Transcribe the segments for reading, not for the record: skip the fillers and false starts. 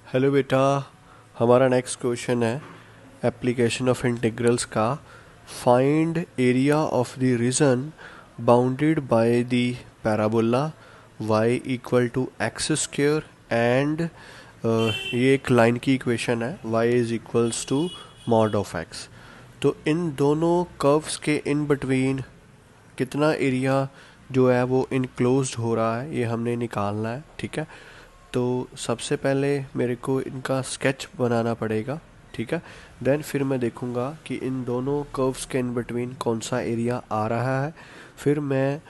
Hello बेटा। हमारा next question है एप्लीकेशन ऑफ इंटीग्रल्स का। Find area of the region bounded by the parabola y equal to x square and ये एक line की equation है y is equals to mod of x। तो इन दोनों कर्व्स के इन बिटवीन कितना एरिया जो है वो इनक्लोज्ड हो रहा है ये हमने निकालना है। ठीक है, तो सबसे पहले मेरे को इनका स्केच बनाना पड़ेगा। ठीक है, देन फिर मैं देखूंगा कि इन दोनों कर्व्स के इन बिटवीन कौन सा एरिया आ रहा है। फिर मैं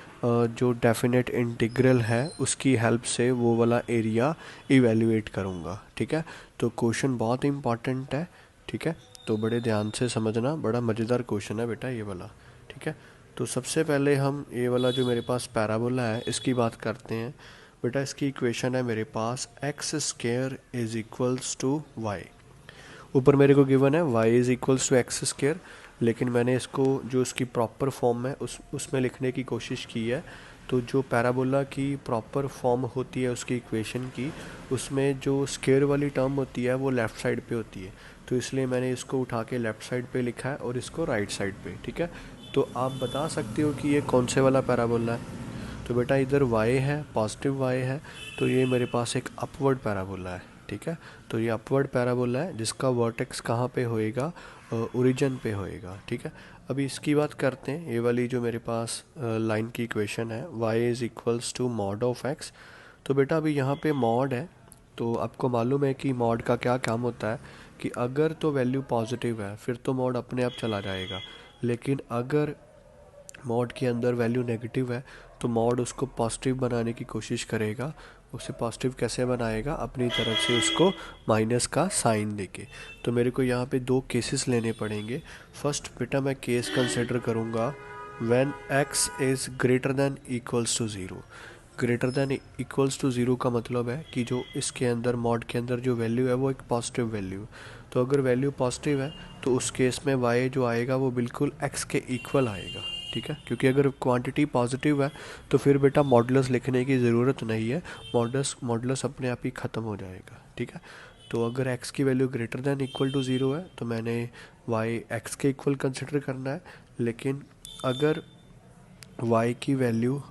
जो डेफिनेट इंटीग्रल है उसकी हेल्प से वो वाला एरिया इवेल्युएट करूंगा। ठीक है, तो क्वेश्चन बहुत इंपॉर्टेंट है। ठीक है, तो बड़े ध्यान से समझना, बड़ा मज़ेदार क्वेश्चन है बेटा ये वाला। ठीक है, तो सबसे पहले हम ये वाला जो मेरे पास पैराबोला है इसकी बात करते हैं। बेटा इसकी इक्वेशन है मेरे पास X square is equals to Y. ऊपर मेरे को गिवन है y is equals to x square, लेकिन मैंने इसको जो इसकी प्रॉपर फॉर्म है उसमें लिखने की कोशिश की है। तो जो पैराबोला की प्रॉपर फॉर्म होती है उसकी इक्वेशन की, उसमें जो स्क्वेयर वाली टर्म होती है वो लेफ़्ट साइड पे होती है, तो इसलिए मैंने इसको उठा के लेफ़्ट साइड पे लिखा है और इसको राइट साइड पे। ठीक है, तो आप बता सकते हो कि ये कौन से वाला पैराबोला है। तो बेटा इधर y है, पॉजिटिव y है, तो ये मेरे पास एक अपवर्ड पैराबोला है। ठीक है, तो ये अपवर्ड पैराबोला है जिसका वर्टेक्स कहाँ पे होएगा, ओरिजिन पे होएगा। ठीक है, अभी इसकी बात करते हैं। ये वाली जो मेरे पास लाइन की इक्वेशन है y is equals to mod of x। तो बेटा अभी यहाँ पे मॉड है, तो आपको मालूम है कि मॉड का क्या काम होता है कि अगर तो वैल्यू पॉजिटिव है फिर तो मॉड अपने आप चला जाएगा, लेकिन अगर मॉड के अंदर वैल्यू नेगेटिव है तो मॉड उसको पॉजिटिव बनाने की कोशिश करेगा। उसे पॉजिटिव कैसे बनाएगा, अपनी तरफ से उसको माइनस का साइन देके। तो मेरे को यहाँ पे दो केसेस लेने पड़ेंगे। फर्स्ट बेटा मैं केस कंसिडर करूँगा when x is greater than equals to zero. Greater than equals to zero का मतलब है कि जो इसके अंदर मॉड के अंदर जो वैल्यू है वो एक पॉजिटिव वैल्यू। तो अगर वैल्यू पॉजिटिव है तो उस केस में y जो आएगा वो बिल्कुल x के इक्वल आएगा। ठीक है, क्योंकि अगर क्वांटिटी पॉजिटिव है तो फिर बेटा मॉडुलस लिखने की ज़रूरत नहीं है, मॉडुलस मॉडुलस अपने आप ही ख़त्म हो जाएगा। ठीक है, तो अगर x की value greater than equal to zero है तो मैंने y x के इक्वल कंसिडर करना है। लेकिन अगर y की वैल्यू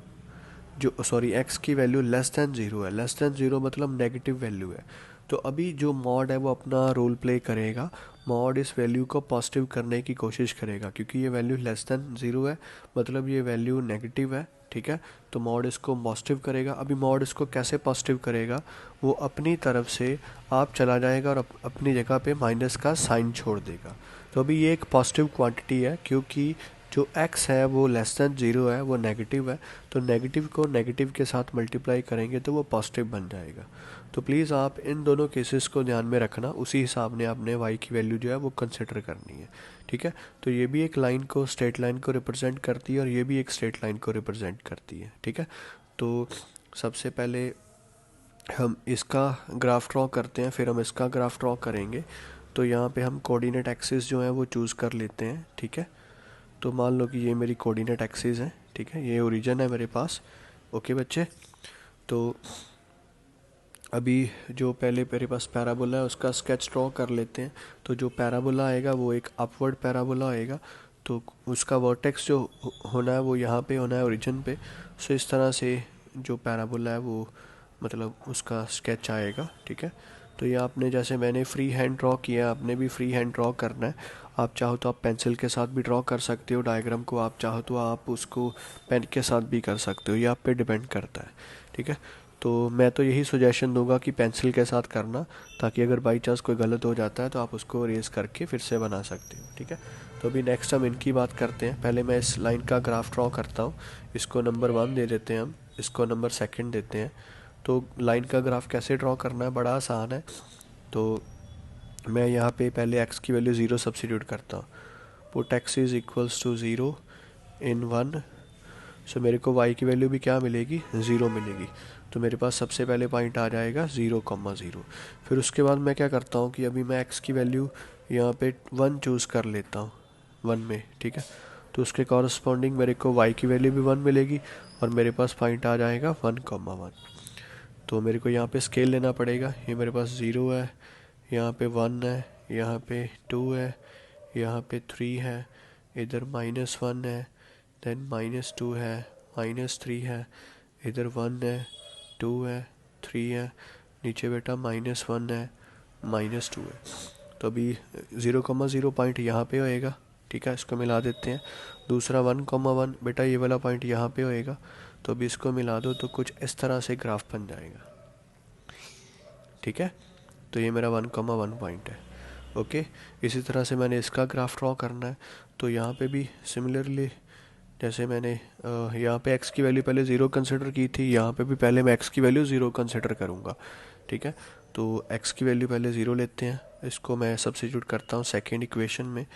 जो x की वैल्यू लेस दैन ज़ीरो है, लेस दैन ज़ीरो मतलब नेगेटिव वैल्यू है, तो अभी जो मॉड है वो अपना रोल प्ले करेगा। मॉड इस वैल्यू को पॉजिटिव करने की कोशिश करेगा, क्योंकि ये वैल्यू लेस दैन ज़ीरो है मतलब ये वैल्यू नेगेटिव है। ठीक है, तो मॉड इसको पॉजिटिव करेगा। अभी मॉड इसको कैसे पॉजिटिव करेगा, वो अपनी तरफ से आप चला जाएगा और अपनी जगह पे माइनस का साइन छोड़ देगा। तो अभी ये एक पॉजिटिव क्वांटिटी है, क्योंकि जो x है वो लेस दैन ज़ीरो है, वो नेगेटिव है, तो नेगेटिव को नेगेटिव के साथ मल्टीप्लाई करेंगे तो वो पॉजिटिव बन जाएगा। तो प्लीज़ आप इन दोनों केसेस को ध्यान में रखना, उसी हिसाब ने आपने y की वैल्यू जो है वो कंसिडर करनी है। ठीक है, तो ये भी एक लाइन को, स्ट्रेट लाइन को रिप्रेजेंट करती है और ये भी एक स्ट्रेट लाइन को रिप्रेजेंट करती है। ठीक है, तो सबसे पहले हम इसका ग्राफ ड्रॉ करते हैं, फिर हम इसका ग्राफ ड्रॉ करेंगे। तो यहाँ पे हम कोऑर्डिनेट एक्सिस जो है वो चूज़ कर लेते हैं। ठीक है, तो मान लो कि ये मेरी कोऑर्डिनेट एक्सिस है। ठीक है, ये ओरिजिन है मेरे पास। ओके बच्चे, तो अभी जो पहले मेरे पास पैराबोला है उसका स्केच ड्रॉ कर लेते हैं। तो जो पैराबोला आएगा वो एक अपवर्ड पैराबोला आएगा, तो उसका वर्टेक्स जो होना है वो यहाँ पे होना है ओरिजिन पे। सो इस तरह से जो पैराबोला है वो मतलब उसका स्केच आएगा। ठीक है, तो ये आपने, जैसे मैंने फ्री हैंड ड्रॉ किया, आपने भी फ्री हैंड ड्रॉ करना है। आप चाहो तो आप पेंसिल के साथ भी ड्रॉ कर सकते हो डायग्राम को, आप चाहो तो आप उसको पेन के साथ भी कर सकते हो, ये आप पे डिपेंड करता है। ठीक है, तो मैं तो यही सजेशन दूंगा कि पेंसिल के साथ करना, ताकि अगर बाई चांस कोई गलत हो जाता है तो आप उसको रेज करके फिर से बना सकते हो। ठीक है, तो अभी नेक्स्ट हम इनकी बात करते हैं। पहले मैं इस लाइन का ग्राफ ड्रॉ करता हूँ। इसको नंबर 1 दे देते हैं हम, इसको नंबर 2 देते हैं। तो लाइन का ग्राफ कैसे ड्रॉ करना है, बड़ा आसान है। तो मैं यहाँ पे पहले x की वैल्यू 0 सब्सिट्यूट करता हूँ। Put x is equals to 0 in 1। So मेरे को y की वैल्यू भी क्या मिलेगी, 0 मिलेगी। तो मेरे पास सबसे पहले पॉइंट आ जाएगा 0,0। फिर उसके बाद मैं क्या करता हूँ कि अभी मैं x की वैल्यू यहाँ पे 1 चूज़ कर लेता हूँ 1 में। ठीक है, तो उसके कॉरस्पॉन्डिंग मेरे को y की वैल्यू भी 1 मिलेगी और मेरे पास पॉइंट आ जाएगा 1,1। तो मेरे को यहाँ पे स्केल लेना पड़ेगा। ये मेरे पास 0 है, यहाँ पे 1 है, यहाँ पे 2 है, यहाँ पे 3 है, इधर -1 है, देन -2 है, -3 है, इधर 1 है, 2 है, 3 है, नीचे बेटा -1 है, -2 है। तो अभी 0,0 पॉइंट यहाँ पे होएगा, ठीक है, इसको मिला देते हैं। दूसरा 1,1 बेटा ये वाला पॉइंट यहाँ पे होएगा, तो अभी इसको मिला दो तो कुछ इस तरह से ग्राफ बन जाएगा, ठीक है। तो ये मेरा 1,1 पॉइंट है, ओके। इसी तरह से मैंने इसका ग्राफ ड्रॉ करना है। तो यहाँ पे भी सिमिलरली जैसे मैंने यहाँ पे x की वैल्यू पहले 0 कंसिडर की थी, यहाँ पे भी पहले मैं x की वैल्यू 0 कंसिडर करूँगा, ठीक है। तो x की वैल्यू पहले 0 लेते हैं, इसको मैं सब्स्टिट्यूट करता हूँ सेकेंड इक्वेशन में।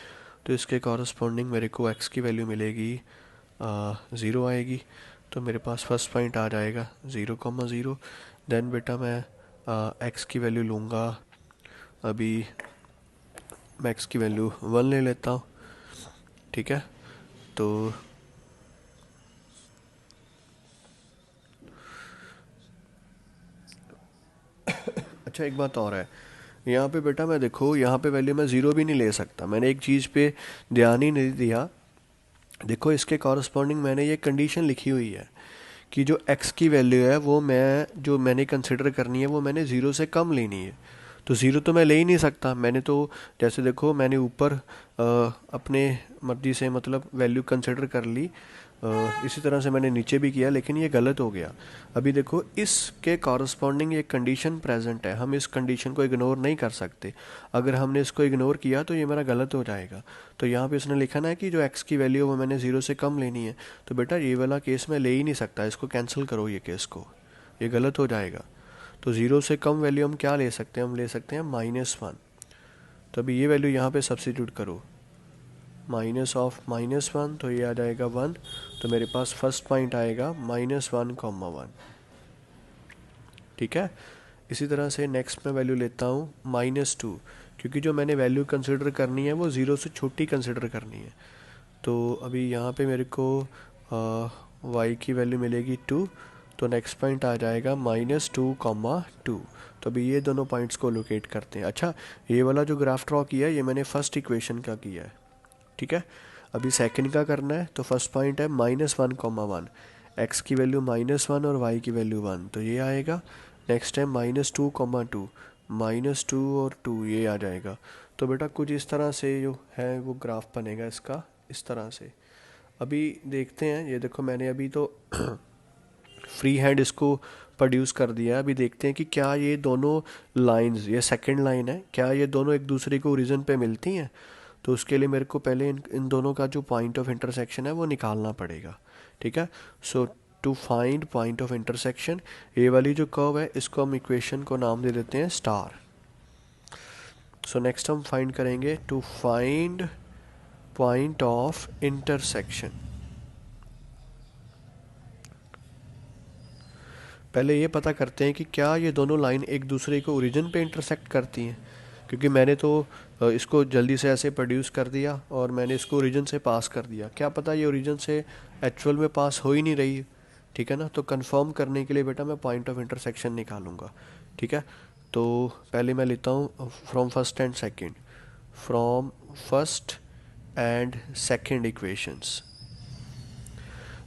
तो इसके कॉरस्पॉन्डिंग मेरे को x की वैल्यू मिलेगी 0 आएगी। तो मेरे पास फर्स्ट पॉइंट आ जाएगा 0,0। देन बेटा मैं x की वैल्यू लूँगा, अभी मैं x की वैल्यू 1 ले लेता हूँ, ठीक है। तो अच्छा एक बात और है, यहाँ पे बेटा मैं देखो यहाँ पे वैल्यू मैं 0 भी नहीं ले सकता, मैंने एक चीज़ पे ध्यान ही नहीं दिया। देखो इसके कॉरस्पॉन्डिंग मैंने ये कंडीशन लिखी हुई है कि जो x की वैल्यू है वो जो मैंने कंसिडर करनी है वो मैंने 0 से कम लेनी है। तो 0 तो मैं ले ही नहीं सकता, मैंने तो जैसे देखो मैंने ऊपर अपने मर्जी से मतलब वैल्यू कंसिडर कर ली, इसी तरह से मैंने नीचे भी किया, लेकिन ये गलत हो गया। अभी देखो इसके कॉरस्पॉन्डिंग एक कंडीशन प्रेजेंट है, हम इस कंडीशन को इग्नोर नहीं कर सकते। अगर हमने इसको इग्नोर किया तो ये मेरा गलत हो जाएगा। तो यहाँ पे इसने लिखा ना है कि जो x की वैल्यू वो मैंने 0 से कम लेनी है, तो बेटा ये वाला केस मैं ले ही नहीं सकता, इसको कैंसिल करो ये केस को, ये गलत हो जाएगा। तो 0 से कम वैल्यू हम क्या ले सकते हैं, हम ले सकते हैं -1। तो अभी ये वैल्यू यहाँ पे सब्स्टिट्यूट करो, -1, तो ये आ जाएगा 1। तो मेरे पास फर्स्ट पॉइंट आएगा -1,1, ठीक है। इसी तरह से नेक्स्ट मैं वैल्यू लेता हूँ -2, क्योंकि जो मैंने वैल्यू कंसिडर करनी है वो 0 से छोटी कंसिडर करनी है। तो अभी यहाँ पे मेरे को y की वैल्यू मिलेगी 2, तो नेक्स्ट पॉइंट आ जाएगा -2,2। तो अभी ये दोनों पॉइंट्स को लोकेट करते हैं। अच्छा ये वाला जो ग्राफ ड्रॉ किया है ये मैंने फर्स्ट इक्वेशन का किया है, ठीक है। अभी सेकंड का करना है, तो फर्स्ट पॉइंट है -1,1, x की वैल्यू -1 और y की वैल्यू 1, तो ये आएगा। नेक्स्ट है -2,2, -2 और 2 ये आ जाएगा। तो बेटा कुछ इस तरह से जो है वो ग्राफ बनेगा इसका, इस तरह से। अभी देखते हैं, ये देखो मैंने अभी तो फ्री हैंड इसको प्रोड्यूस कर दिया है। अभी देखते हैं कि क्या ये दोनों लाइंस, ये सेकंड लाइन है, क्या ये दोनों एक दूसरे को ओरिजिन पे मिलती हैं। तो उसके लिए मेरे को पहले इन दोनों का जो पॉइंट ऑफ इंटरसेक्शन है वो निकालना पड़ेगा, ठीक है। So to find point of intersection, ये वाली जो कर्व है इसको हम इक्वेशन को नाम दे देते हैं स्टार। सो नेक्स्ट हम फाइंड करेंगे to find point of intersection. पहले ये पता करते हैं कि क्या ये दोनों लाइन एक दूसरे को ओरिजिन पे इंटरसेक्ट करती हैं, क्योंकि मैंने तो इसको जल्दी से ऐसे प्रोड्यूस कर दिया और मैंने इसको ओरिजिन से पास कर दिया, क्या पता ये ओरिजिन से एक्चुअल में पास हो ही नहीं रही, ठीक है ना। तो कंफर्म करने के लिए बेटा मैं पॉइंट ऑफ इंटरसेक्शन निकालूंगा, ठीक है। तो पहले मैं लेता हूँ from first and second, from first and second equations.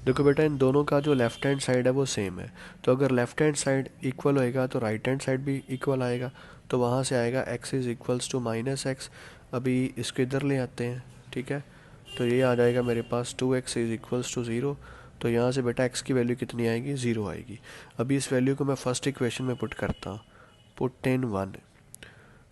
देखो बेटा इन दोनों का जो लेफ्ट हैंड साइड है वो सेम है, तो अगर लेफ्ट हैंड साइड इक्वल होएगा तो राइट हैंड साइड भी इक्वल आएगा। तो वहाँ से आएगा x is equals to -x। अभी इसको इधर ले आते हैं, ठीक है। तो ये आ जाएगा मेरे पास 2x इज़ इक्वल्स टू 0। तो यहाँ से बेटा x की वैल्यू कितनी आएगी, 0 आएगी। अभी इस वैल्यू को मैं फर्स्ट इक्वेशन में पुट करता हूँ, पुट इन 1।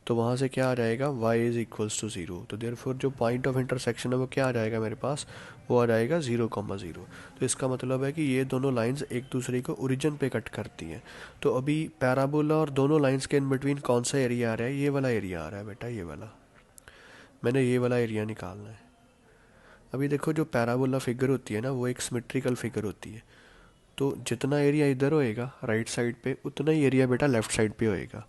तो वहाँ से क्या आ जाएगा, y इज़ इक्वल्स टू 0। तो देयरफॉर जो पॉइंट ऑफ इंटरसेक्शन है वो क्या आ जाएगा मेरे पास, वो आ जाएगा 0,0। तो इसका मतलब है कि ये दोनों लाइंस एक दूसरे को ओरिजिन पे कट करती हैं। तो अभी पैराबोला और दोनों लाइंस के इन बिटवीन कौन सा एरिया आ रहा है, ये वाला एरिया आ रहा है बेटा, ये वाला। मैंने ये वाला एरिया निकालना है। अभी देखो जो पैराबोला फिगर होती है ना वो एक सिमेट्रिकल फिगर होती है, तो जितना एरिया इधर होएगा राइट साइड पे उतना ही एरिया बेटा लेफ़्ट साइड पे होएगा।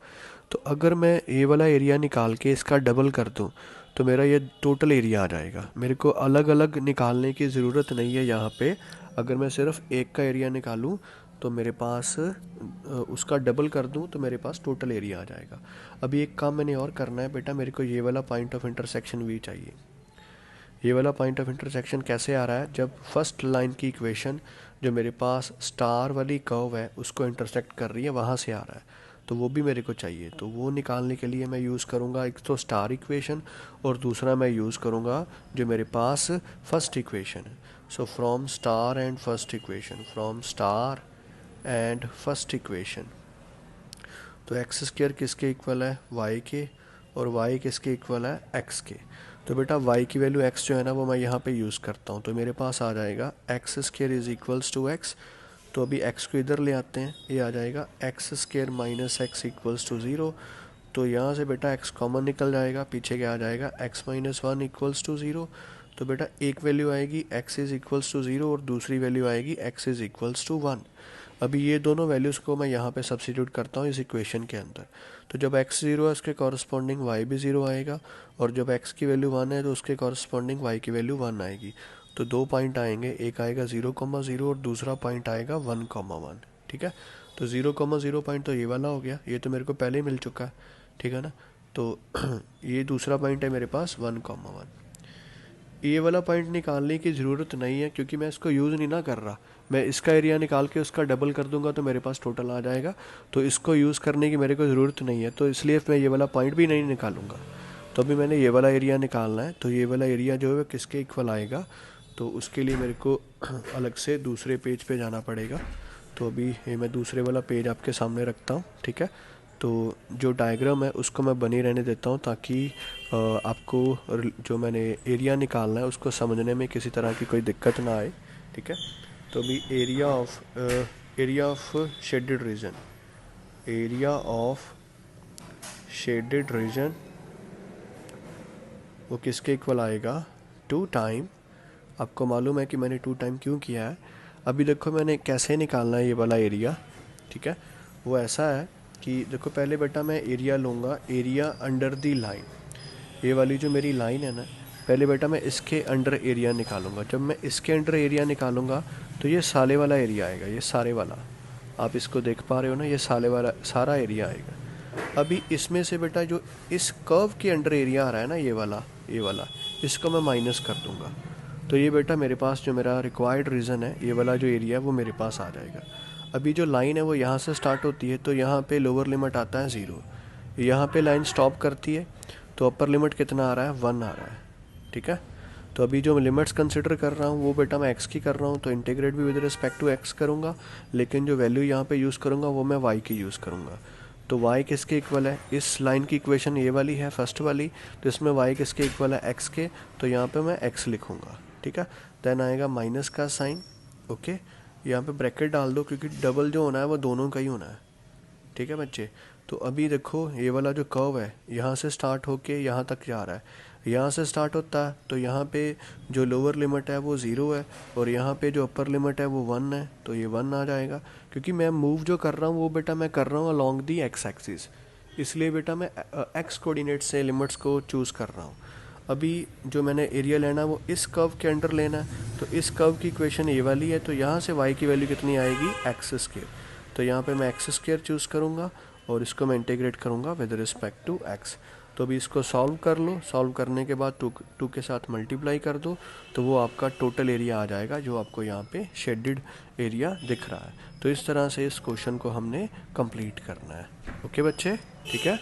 तो अगर मैं ये वाला एरिया निकाल के इसका डबल कर दूं तो मेरा ये टोटल एरिया आ जाएगा। मेरे को अलग अलग निकालने की ज़रूरत नहीं है यहाँ पे, अगर मैं सिर्फ एक का एरिया निकालूं तो मेरे पास उसका डबल कर दूं तो मेरे पास टोटल एरिया आ जाएगा। अभी एक काम मैंने और करना है बेटा, मेरे को ये वाला पॉइंट ऑफ इंटरसेक्शन भी चाहिए। ये वाला पॉइंट ऑफ इंटरसेक्शन कैसे आ रहा है, जब फर्स्ट लाइन की इक्वेशन जो मेरे पास स्टार वाली कर्व है उसको इंटरसेक्ट कर रही है, वहाँ से आ रहा है, तो वो भी मेरे को चाहिए। तो वो निकालने के लिए मैं यूज़ करूँगा एक तो स्टार इक्वेशन, और दूसरा मैं यूज़ करूँगा जो मेरे पास फर्स्ट इक्वेशन है। So from star and first equation, from star and first equation, तो एक्स स्क्वायर किसके इक्वल है, वाई के, और वाई किसके इक्वल है, एक्स के। तो बेटा वाई की वैल्यू एक्स जो है ना वो मैं यहाँ पे यूज़ करता हूँ, तो मेरे पास आ जाएगा x square is equals to x. तो अभी एक्स को इधर ले आते हैं, ये आ जाएगा x square minus x equals to zero. तो यहाँ से बेटा एक्स कॉमन निकल जाएगा, पीछे क्या आ जाएगा, x minus one equals to zero. तो बेटा एक वैल्यू आएगी x is equals to zero और दूसरी वैल्यू आएगी x is equals to one. अभी ये दोनों वैल्यूज़ को मैं यहाँ पे सब्स्टिट्यूट करता हूँ इस इक्वेशन के अंदर। तो जब x ज़ीरो है उसके कॉरस्पॉन्डिंग y भी ज़ीरो आएगा, और जब x की वैल्यू वन है तो उसके कॉरस्पॉन्डिंग y की वैल्यू वन आएगी। तो दो पॉइंट आएंगे, एक आएगा 0,0 और दूसरा पॉइंट आएगा 1,1। ठीक है, तो 0,0 पॉइंट तो ये वाला हो गया, ये तो मेरे को पहले ही मिल चुका है, ठीक है ना। तो ये दूसरा पॉइंट है मेरे पास 1,1। ये वाला पॉइंट निकालने की ज़रूरत नहीं है क्योंकि मैं इसको यूज़ नहीं ना कर रहा। मैं इसका एरिया निकाल के उसका डबल कर दूंगा तो मेरे पास टोटल आ जाएगा, तो इसको यूज़ करने की मेरे को ज़रूरत नहीं है, तो इसलिए मैं ये वाला पॉइंट भी नहीं निकालूंगा। तो अभी मैंने ये वाला एरिया निकालना है, तो ये वाला एरिया जो है वो किसके इक्वल आएगा, तो उसके लिए मेरे को अलग से दूसरे पेज पे जाना पड़ेगा। तो अभी ये मैं दूसरे वाला पेज आपके सामने रखता हूँ, ठीक है। तो जो डायग्राम है उसको मैं बनी रहने देता हूँ ताकि आपको जो मैंने एरिया निकालना है उसको समझने में किसी तरह की कोई दिक्कत ना आए, ठीक है। तो अभी area of shaded region, area of shaded region वो किसके इक्वल आएगा, 2 टाइम। आपको मालूम है कि मैंने 2 टाइम क्यों किया है। अभी देखो मैंने कैसे निकालना है ये वाला एरिया, ठीक है। वो ऐसा है कि देखो पहले बेटा मैं एरिया लूँगा, एरिया अंडर दी लाइन, ये वाली जो मेरी लाइन है ना, पहले बेटा मैं इसके अंडर एरिया निकालूंगा। जब मैं इसके अंडर एरिया निकालूंगा तो ये साले वाला एरिया आएगा, ये सारे वाला, आप इसको देख पा रहे हो ना, ये साले वाला सारा एरिया आएगा। अभी इसमें से बेटा जो इस कर्व के अंडर एरिया आ रहा है ना, ये वाला इसको मैं माइनस कर दूंगा। तो ये बेटा मेरे पास जो मेरा रिक्वायर्ड रीज़न है, ये वाला जो एरिया है वो मेरे पास आ जाएगा। अभी जो लाइन है वो यहाँ से स्टार्ट होती है, तो यहाँ पे लोअर लिमिट आता है 0, यहाँ पे लाइन स्टॉप करती है, तो अपर लिमिट कितना आ रहा है, 1 आ रहा है, ठीक है। तो अभी जो लिमिट्स कंसिडर कर रहा हूँ वो बेटा मैं x की कर रहा हूँ, तो इंटीग्रेट भी विद रिस्पेक्ट टू x करूँगा, लेकिन जो वैल्यू यहाँ पे यूज़ करूँगा वो मैं y की यूज़ करूँगा। तो y किसके इक्वल है, इस लाइन की इक्वेशन ये वाली है फर्स्ट वाली, तो इसमें y किसके इक्वल है, x के, तो यहाँ पे मैं x लिखूँगा, ठीक है। देन आएगा माइनस का साइन, ओके, यहाँ पे ब्रैकेट डाल दो क्योंकि डबल जो होना है वो दोनों का ही होना है, ठीक है बच्चे। तो अभी देखो ये वाला जो कर्व है यहाँ से स्टार्ट होके यहाँ तक जा रहा है, यहाँ से स्टार्ट होता है तो यहाँ पे जो लोअर लिमिट है वो 0 है, और यहाँ पे जो अपर लिमिट है वो 1 है, तो ये 1 आ जाएगा। क्योंकि मैं मूव जो कर रहा हूँ वो बेटा मैं कर रहा हूँ अलॉन्ग दी एक्स एक्सिस, इसलिए बेटा मैं एक्स कोऑर्डिनेट से लिमिट्स को चूज़ कर रहा हूँ। अभी जो मैंने एरिया लेना है वो इस कर्व के अंडर लेना है, तो इस कर्व की इक्वेशन ये वाली है, तो यहाँ से y की वैल्यू कितनी आएगी, एक्स स्क्वायर। तो यहाँ पे मैं एक्स स्क्वायर चूज़ करूँगा और इसको मैं इंटीग्रेट करूँगा विद रिस्पेक्ट टू एक्स। तो अभी इसको सॉल्व कर लो, सॉल्व करने के बाद टू के साथ मल्टीप्लाई कर दो, तो वो आपका टोटल एरिया आ जाएगा जो आपको यहाँ पे शेडेड एरिया दिख रहा है। तो इस तरह से इस क्वेश्चन को हमने कंप्लीट करना है। ओके बच्चे, ठीक है।